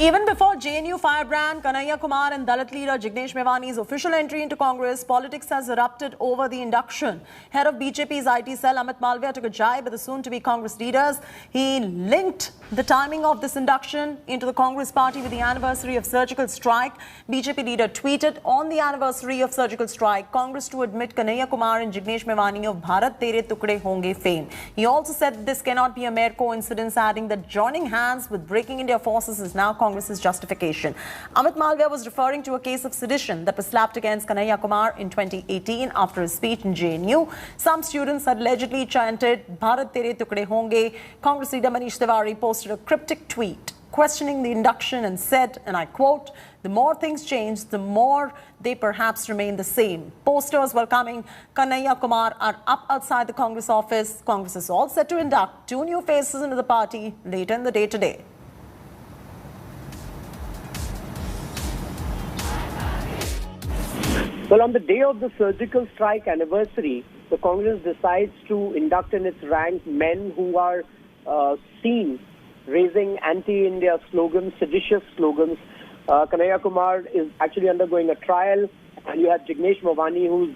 Even before JNU firebrand Kanhaiya Kumar and Dalit leader Jignesh Mevani's official entry into Congress, politics has erupted over the induction. Head of BJP's IT cell, Amit Malviya, took a jibe with the soon-to-be Congress leaders. He linked the timing of this induction into the Congress party with the anniversary of surgical strike. BJP leader tweeted on the anniversary of surgical strike, Congress to admit Kanhaiya Kumar and Jignesh Mevani of Bharat Tere Tukde Honge fame. He also said this cannot be a mere coincidence, adding that joining hands with Breaking India forces is now Congress's justification. Amit Malviya was referring to a case of sedition that was slapped against Kanhaiya Kumar in 2018 after his speech in JNU. Some students had allegedly chanted Bharat Tere Tukde Honge. Congress leader Manish Tiwari posted a cryptic tweet questioning the induction and said, and I quote, "The more things change, the more they perhaps remain the same." Posters welcoming Kanhaiya Kumar are up outside the Congress office. Congress is all set to induct 2 new faces into the party later in the day today. Well, on the day of the surgical strike anniversary, the Congress decides to induct in its rank men who are seen raising anti-India slogans, seditious slogans. Kanhaiya Kumar is actually undergoing a trial, and you have Jignesh Mevani, whose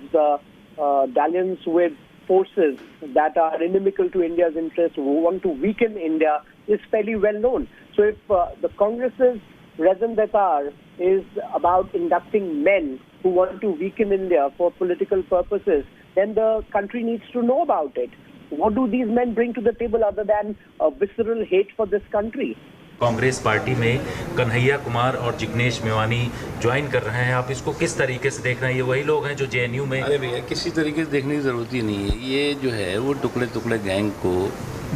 dalliance with forces that are inimical to India's interest, who want to weaken India, is fairly well known. So if the Congress's raison d'etre is about inducting men who want to weaken India for political purposes, then the country needs to know about it. What do these men bring to the table other than a visceral hate for this country? Congress party में कन्हैया कुमार और Jignesh Mevani join कर रहे हैं, आप इसको किस तरीके से देख रहे हैं? ये वही लोग हैं जो जेएनयू में। अरे भैया, किसी तरीके से देखने की ज़रूरत ही नहीं है। ये जो है वो टुकड़े टुकड़े गैंग को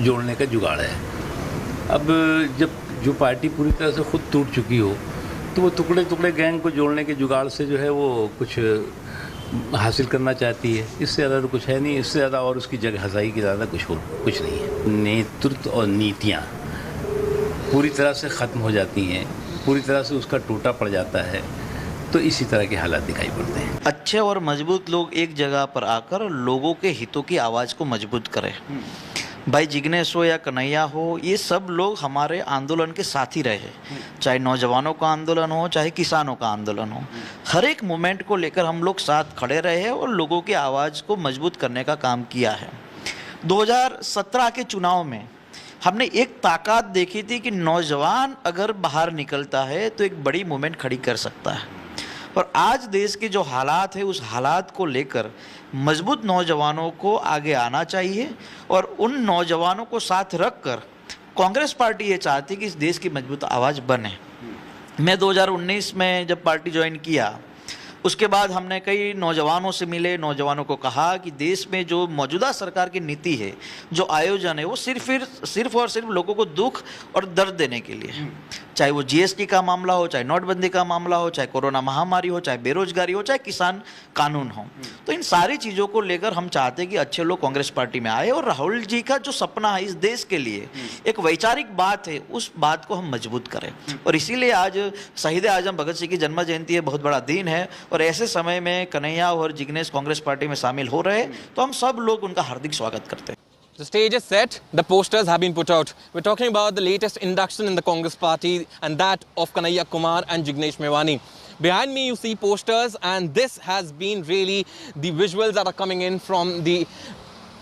जोड़ने का जुगाड़ है। अब जब जो पार्टी पूरी तरह से खुद टूट चुकी हो, तो वो टुकड़े टुकड़े गैंग को जोड़ने के जुगाड़ से जो है वो कुछ हासिल करना चाहती है। इससे ज़्यादा तो कुछ है नहीं। इससे ज़्यादा और उसकी जगह हसाई की ज़्यादा कुछ नहीं है। नेतृत्व और नीतियाँ पूरी तरह से ख़त्म हो जाती हैं, पूरी तरह से उसका टूटा पड़ जाता है, तो इसी तरह के हालात दिखाई पड़ते हैं। अच्छे और मजबूत लोग एक जगह पर आकर लोगों के हितों की आवाज़ को मजबूत करें। भाई जिग्नेश हो या कन्हैया हो, ये सब लोग हमारे आंदोलन के साथी रहे, चाहे नौजवानों का आंदोलन हो, चाहे किसानों का आंदोलन हो। हर एक मोमेंट को लेकर हम लोग साथ खड़े रहे हैं और लोगों की आवाज़ को मजबूत करने का काम किया है। 2017 के चुनाव में हमने एक ताकत देखी थी कि नौजवान अगर बाहर निकलता है तो एक बड़ी मूवमेंट खड़ी कर सकता है। और आज देश के जो हालात है, उस हालात को लेकर मजबूत नौजवानों को आगे आना चाहिए और उन नौजवानों को साथ रखकर कांग्रेस पार्टी ये चाहती कि इस देश की मजबूत आवाज़ बने। मैं 2019 में जब पार्टी ज्वाइन किया, उसके बाद हमने कई नौजवानों से मिले, नौजवानों को कहा कि देश में जो मौजूदा सरकार की नीति है, जो आयोजन है, वो सिर्फ और सिर्फ लोगों को दुख और दर्द देने के लिए, चाहे वो जीएसटी का मामला हो, चाहे नोटबंदी का मामला हो, चाहे कोरोना महामारी हो, चाहे बेरोजगारी हो, चाहे किसान कानून हो। तो इन सारी चीज़ों को लेकर हम चाहते हैं कि अच्छे लोग कांग्रेस पार्टी में आए और राहुल जी का जो सपना है इस देश के लिए, एक वैचारिक बात है, उस बात को हम मजबूत करें। और इसीलिए आज शहीद आजम भगत सिंह की जन्म जयंती है, बहुत बड़ा दिन है, और ऐसे समय में कन्हैया और जिग्नेश कांग्रेस पार्टी में शामिल हो रहे हैं, तो हम सब लोग उनका हार्दिक स्वागत करते हैं। The stage is set, the posters have been put out. We're talking about the latest induction in the Congress party and that of Kanhaiya Kumar and Jignesh Mevani. Behind me you see posters, and this has been really the visuals that are coming in from the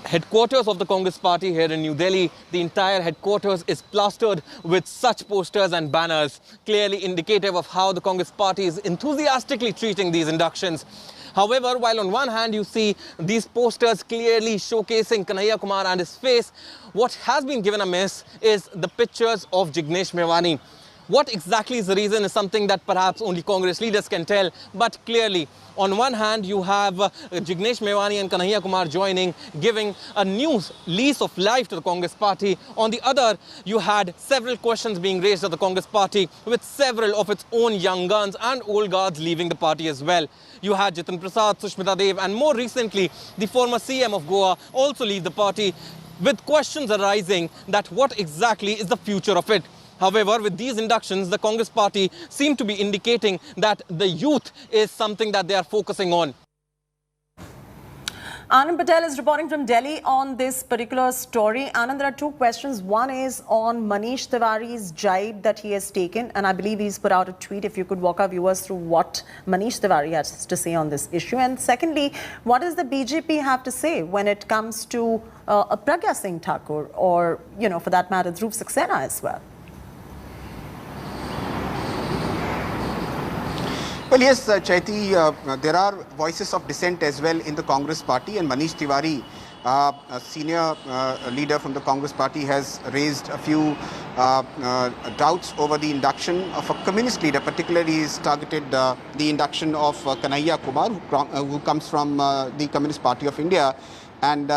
headquarters of the Congress party here in New Delhi. The entire headquarters is plastered with such posters and banners, clearly indicative of how the Congress party is enthusiastically treating these inductions. However, while on one hand you see these posters clearly showcasing Kanhaiya Kumar and his face, what has been given a miss is the pictures of Jignesh Mevani. What exactly is the reason is something that perhaps only Congress leaders can tell, but clearly on one hand you have Jignesh Mevani and Kanhaiya Kumar joining, giving a new lease of life to the Congress party. On the other, you had several questions being raised at the Congress party, with several of its own young guns and old guards leaving the party as well. You had Jitin Prasad, Sushmita Dev, and more recently the former CM of Goa also leave the party, with questions arising that what exactly is the future of it. However, with these inductions, the Congress party seem to be indicating that the youth is something that they are focusing on. Anand Patel is reporting from Delhi on this particular story. Anand, there are two questions. One is on Manish Tiwari's jibe that he has taken, and I believe he's put out a tweet. If you could walk our viewers through what Manish Tiwari has to say on this issue. And secondly, what does the BJP have to say when it comes to Pragya Singh Thakur or, for that matter, Dhruv Saxena as well? Well, yes, Chaiti, there are voices of dissent as well in the Congress party, and Manish Tiwari, a senior leader from the Congress party, has raised a few doubts over the induction of a communist leader. Particularly, he's targeted the induction of Kanhaiya Kumar, who comes from the Communist Party of India. And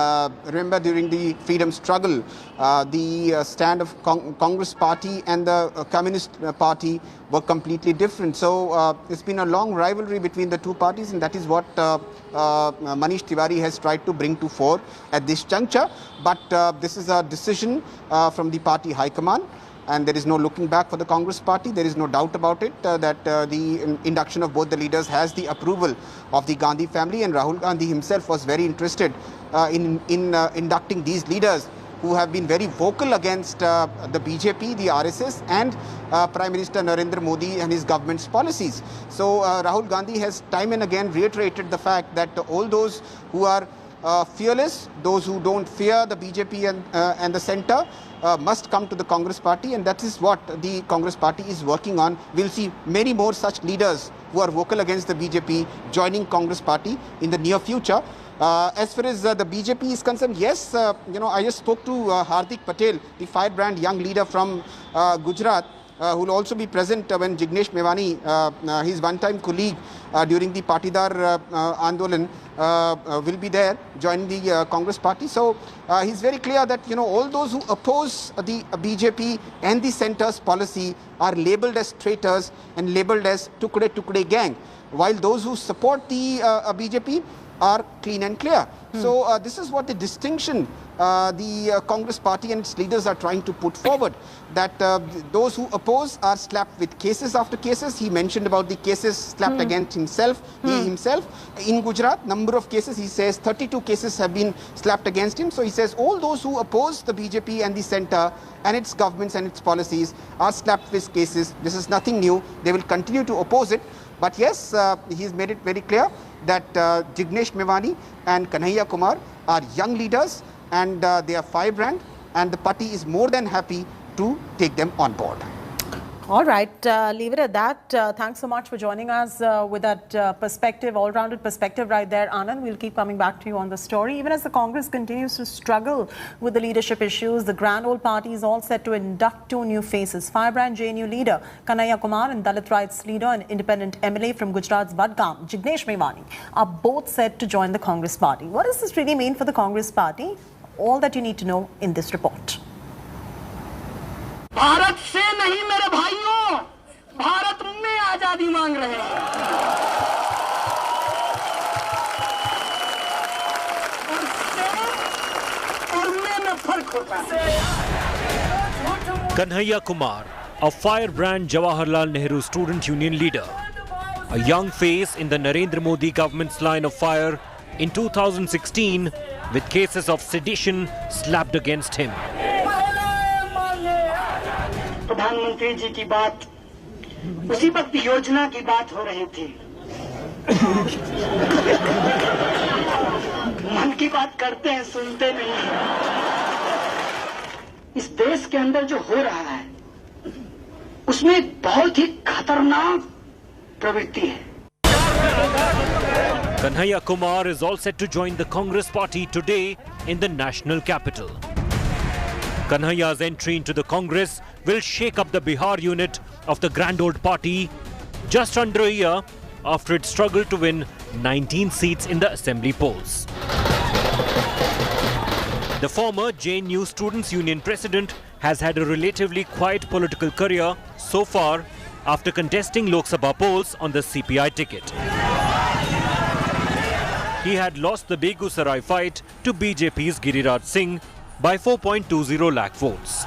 remember, during the freedom struggle, the stand of Congress party and the Communist party were completely different. So it's been a long rivalry between the two parties, and that is what Manish Tiwari has tried to bring to fore at this juncture. But this is a decision from the party high command, and there is no looking back for the Congress party. There is no doubt about it that the induction of both the leaders has the approval of the Gandhi family, and Rahul Gandhi himself was very interested in inducting these leaders who have been very vocal against the BJP, the RSS, and Prime Minister Narendra Modi and his government's policies. So Rahul Gandhi has time and again reiterated the fact that all those who are fearless, those who don't fear the BJP and the centre, must come to the Congress party, and that is what the Congress party is working on. We'll see many more such leaders who are vocal against the BJP joining Congress party in the near future. As far as the BJP is concerned, yes, I just spoke to Hardik Patel, the firebrand young leader from Gujarat, who will also be present when Jignesh Mevani, his one-time colleague during the Patidar Andolan, will be there joining the Congress party. So he's very clear that all those who oppose the BJP and the centre's policy are labelled as traitors and labelled as Tukde gang, while those who support the BJP are clean and clear. So this is what the distinction the Congress party and its leaders are trying to put forward, that those who oppose are slapped with cases after cases. He mentioned about the cases slapped against himself, he himself. In Gujarat, number of cases, he says 32 cases have been slapped against him. So he says all those who oppose the BJP and the centre and its governments and its policies are slapped with cases. This is nothing new. They will continue to oppose it. But yes, he's made it very clear that Jignesh Mevani and Kanhaiya Kumar are young leaders, and they are firebrand, and the party is more than happy to take them on board. All right, leave it at that. Thanks so much for joining us with that perspective, all-rounded perspective right there, Anand. We'll keep coming back to you on the story. Even as the Congress continues to struggle with the leadership issues, the grand old party is all set to induct two new faces. Firebrand JNU leader Kanhaiya Kumar and Dalit rights leader and independent MLA from Gujarat's Vadgam, Jignesh Mevani, are both set to join the Congress party. What does this really mean for the Congress party? All that you need to know in this report. Bharat से नहीं मेरे भाइयों, भारत में आजादी मांग रहे हैं। और में फर्क होता है। Kanhaiya Kumar, a firebrand Jawaharlal Nehru Student Union leader, a young face in the Narendra Modi government's line of fire in 2016 with cases of sedition slapped against him. प्रधानमंत्री जी की बात, उसी वक्त योजना की बात हो रही थी। मन की बात करते हैं, सुनते नहीं हैं। इस देश के अंदर जो हो रहा है, उसमें एक बहुत ही खतरनाक प्रवृत्ति है। Kanhaiya Kumar is all set to join the Congress party today in the national capital. Kanhaiya's entry into the Congress will shake up the Bihar unit of the grand old party just under a year after it struggled to win 19 seats in the assembly polls. The former JNU Students' Union president has had a relatively quiet political career so far after contesting Lok Sabha polls on the CPI ticket. He had lost the Begusarai fight to BJP's Giriraj Singh by 4.20 lakh votes.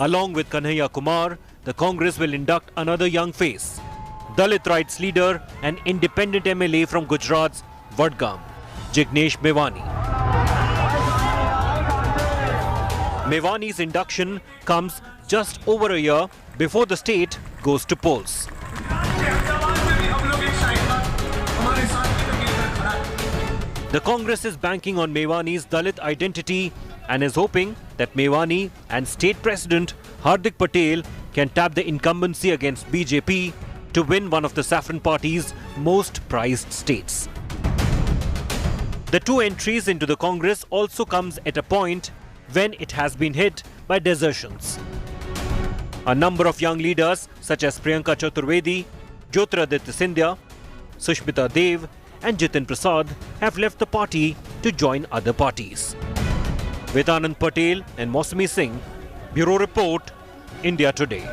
Along with Kanhaiya Kumar, the Congress will induct another young face, Dalit rights leader and independent MLA from Gujarat's Vadgam, Jignesh Mevani. Mevani's induction comes just over a year before the state goes to polls. The Congress is banking on Mevani's Dalit identity and is hoping that Mevani and State President Hardik Patel can tap the incumbency against BJP to win one of the Saffron Party's most prized states. The two entries into the Congress also comes at a point when it has been hit by desertions. A number of young leaders such as Priyanka Chaturvedi, Jyotiraditya Scindia, Sushmita Dev and Jitin Prasad have left the party to join other parties. With Anand Patel and Mausami Singh, Bureau Report, India Today.